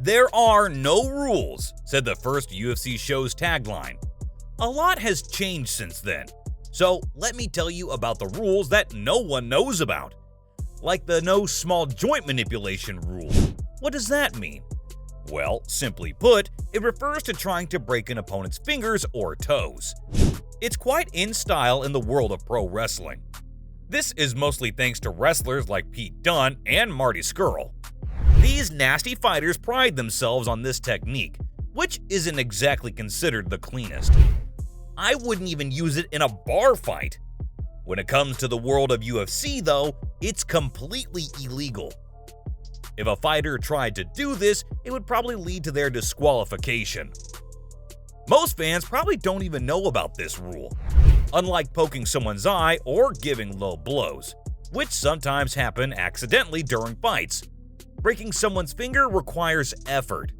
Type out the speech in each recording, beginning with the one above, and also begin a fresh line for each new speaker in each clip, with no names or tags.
"There are no rules," said the first UFC show's tagline. A lot has changed since then, so let me tell you about the rules that no one knows about. Like the no small joint manipulation rule. What does that mean? Well, simply put, it refers to trying to break an opponent's fingers or toes. It's quite in style in the world of pro wrestling. This is mostly thanks to wrestlers like Pete Dunne and Marty Scurll. These nasty fighters pride themselves on this technique, which isn't exactly considered the cleanest. I wouldn't even use it in a bar fight. When it comes to the world of UFC, though, it's completely illegal. If a fighter tried to do this, it would probably lead to their disqualification. Most fans probably don't even know about this rule, unlike poking someone's eye or giving low blows, which sometimes happen accidentally during fights. Breaking someone's finger requires effort.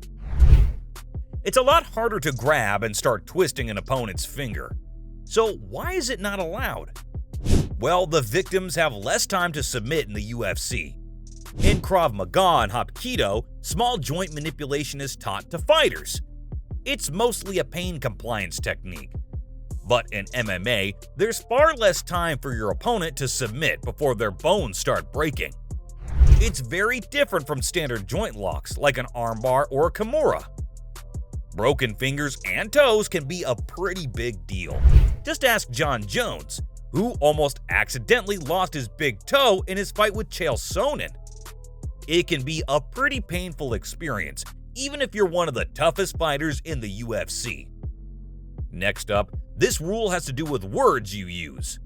It's a lot harder to grab and start twisting an opponent's finger. So why is it not allowed? Well, the victims have less time to submit in the UFC. In Krav Maga and Hapkido, small joint manipulation is taught to fighters. It's mostly a pain compliance technique. But in MMA, there's far less time for your opponent to submit before their bones start breaking. It's very different from standard joint locks like an armbar or a kimura. Broken fingers and toes can be a pretty big deal. Just ask John Jones, who almost accidentally lost his big toe in his fight with Chael Sonnen. It can be a pretty painful experience, even if you're one of the toughest fighters in the UFC. Next up, this rule has to do with words you use.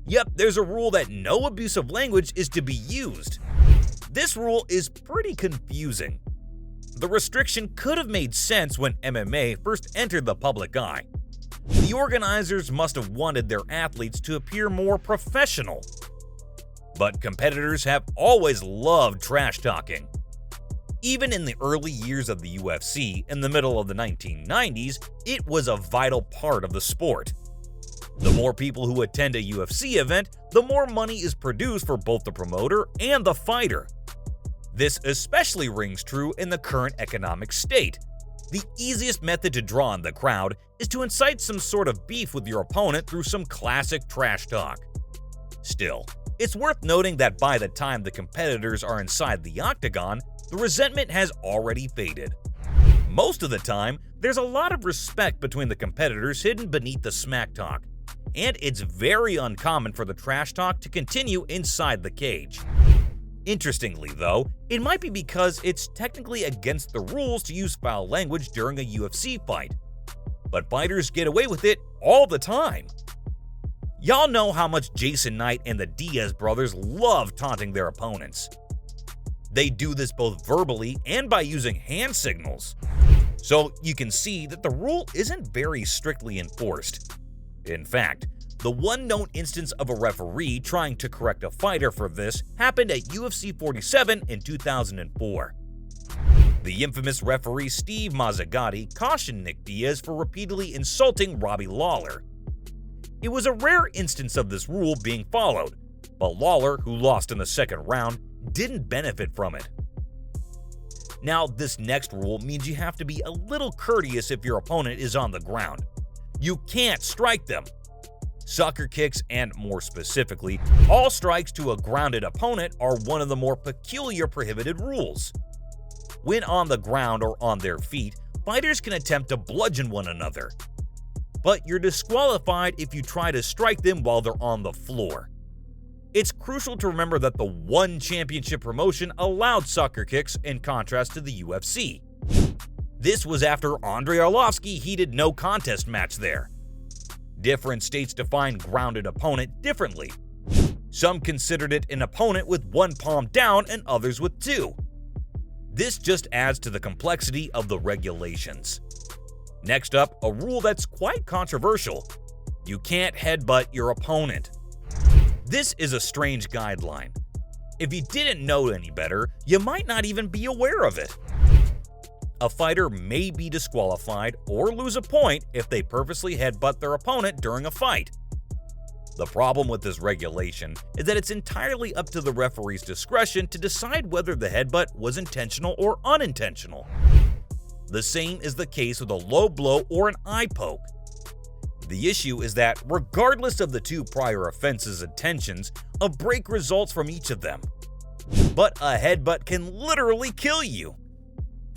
Yep, there's a rule that no abusive language is to be used. This rule is pretty confusing. The restriction could have made sense when MMA first entered the public eye. The organizers must have wanted their athletes to appear more professional. But competitors have always loved trash talking. Even in the early years of the UFC, in the middle of the 1990s, it was a vital part of the sport. The more people who attend a UFC event, the more money is produced for both the promoter and the fighter. This especially rings true in the current economic state. The easiest method to draw in the crowd is to incite some sort of beef with your opponent through some classic trash talk. Still, it's worth noting that by the time the competitors are inside the octagon, the resentment has already faded. Most of the time, there's a lot of respect between the competitors hidden beneath the smack talk, and it's very uncommon for the trash talk to continue inside the cage. Interestingly, though, it might be because it's technically against the rules to use foul language during a UFC fight. But fighters get away with it all the time. Y'all know how much Jason Knight and the Diaz brothers love taunting their opponents. They do this both verbally and by using hand signals. So you can see that the rule isn't very strictly enforced. In fact, the one known instance of a referee trying to correct a fighter for this happened at UFC 47 in 2004. The infamous referee Steve Mazzagatti cautioned Nick Diaz for repeatedly insulting Robbie Lawler. It was a rare instance of this rule being followed, but Lawler, who lost in the second round, didn't benefit from it. Now, this next rule means you have to be a little courteous if your opponent is on the ground. You can't strike them. Sucker kicks, and more specifically, all strikes to a grounded opponent are one of the more peculiar prohibited rules. When on the ground or on their feet, fighters can attempt to bludgeon one another. But you're disqualified if you try to strike them while they're on the floor. It's crucial to remember that the one championship promotion allowed sucker kicks in contrast to the UFC. This was after Andrei Arlovski heated no contest match there. Different states define grounded opponent differently. Some considered it an opponent with one palm down and others with two. This just adds to the complexity of the regulations. Next up, a rule that's quite controversial. You can't headbutt your opponent. This is a strange guideline. If you didn't know any better, you might not even be aware of it. A fighter may be disqualified or lose a point if they purposely headbutt their opponent during a fight. The problem with this regulation is that it's entirely up to the referee's discretion to decide whether the headbutt was intentional or unintentional. The same is the case with a low blow or an eye poke. The issue is that, regardless of the two prior offenses' intentions, a break results from each of them. But a headbutt can literally kill you.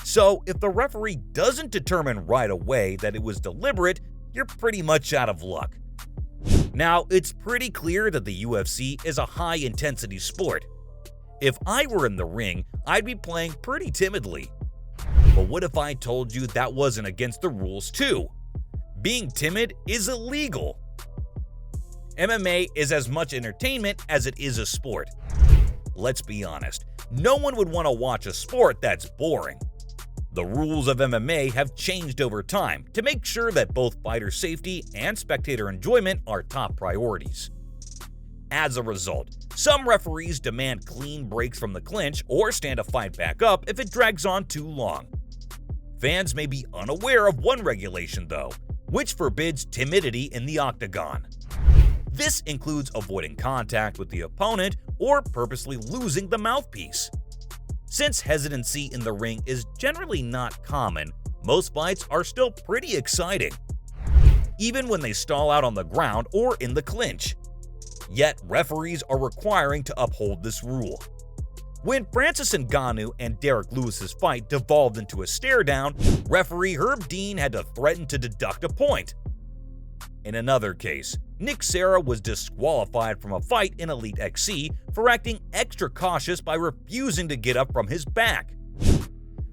So, if the referee doesn't determine right away that it was deliberate, you're pretty much out of luck. Now, it's pretty clear that the UFC is a high-intensity sport. If I were in the ring, I'd be playing pretty timidly. But what if I told you that wasn't against the rules too? Being timid is illegal. MMA is as much entertainment as it is a sport. Let's be honest, no one would want to watch a sport that's boring. The rules of MMA have changed over time to make sure that both fighter safety and spectator enjoyment are top priorities. As a result, some referees demand clean breaks from the clinch or stand a fight back up if it drags on too long. Fans may be unaware of one regulation, though, which forbids timidity in the octagon. This includes avoiding contact with the opponent or purposely losing the mouthpiece. Since hesitancy in the ring is generally not common, most fights are still pretty exciting, even when they stall out on the ground or in the clinch. Yet referees are requiring to uphold this rule. When Francis Ngannou and Derek Lewis's fight devolved into a stare-down, referee Herb Dean had to threaten to deduct a point. In another case, Nick Serra was disqualified from a fight in Elite XC for acting extra cautious by refusing to get up from his back.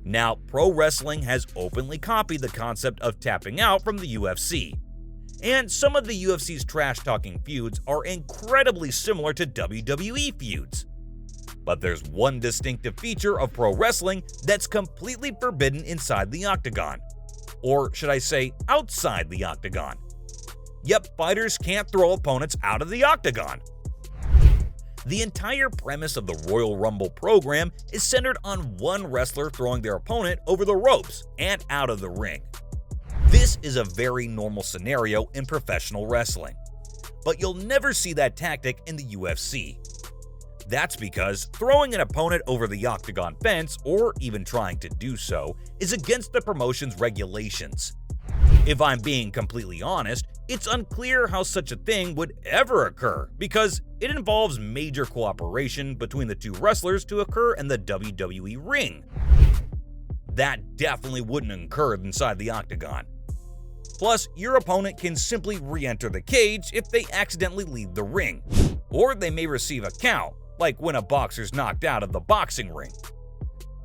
Now, pro wrestling has openly copied the concept of tapping out from the UFC. And some of the UFC's trash-talking feuds are incredibly similar to WWE feuds. But there's one distinctive feature of pro wrestling that's completely forbidden inside the octagon. Or should I say, outside the octagon. Yep, fighters can't throw opponents out of the octagon. The entire premise of the Royal Rumble program is centered on one wrestler throwing their opponent over the ropes and out of the ring. This is a very normal scenario in professional wrestling, but you'll never see that tactic in the UFC. That's because throwing an opponent over the octagon fence, or even trying to do so, is against the promotion's regulations. If I'm being completely honest, it's unclear how such a thing would ever occur because it involves major cooperation between the two wrestlers to occur in the WWE ring. That definitely wouldn't occur inside the octagon. Plus, your opponent can simply re-enter the cage if they accidentally leave the ring, or they may receive a count, like when a boxer's knocked out of the boxing ring.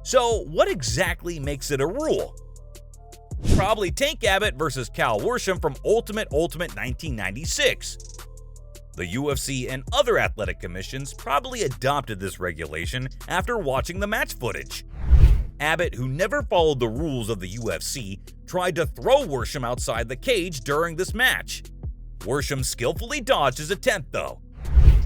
So, what exactly makes it a rule? Probably Tank Abbott versus Cal Worsham from Ultimate 1996. The UFC and other athletic commissions probably adopted this regulation after watching the match footage. Abbott, who never followed the rules of the UFC, tried to throw Worsham outside the cage during this match. Worsham skillfully dodged his attempt, though.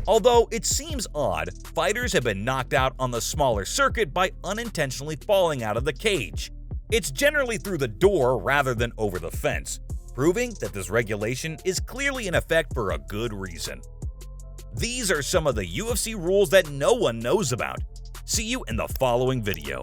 Although it seems odd, fighters have been knocked out on the smaller circuit by unintentionally falling out of the cage. It's generally through the door rather than over the fence, proving that this regulation is clearly in effect for a good reason. These are some of the UFC rules that no one knows about. See you in the following video.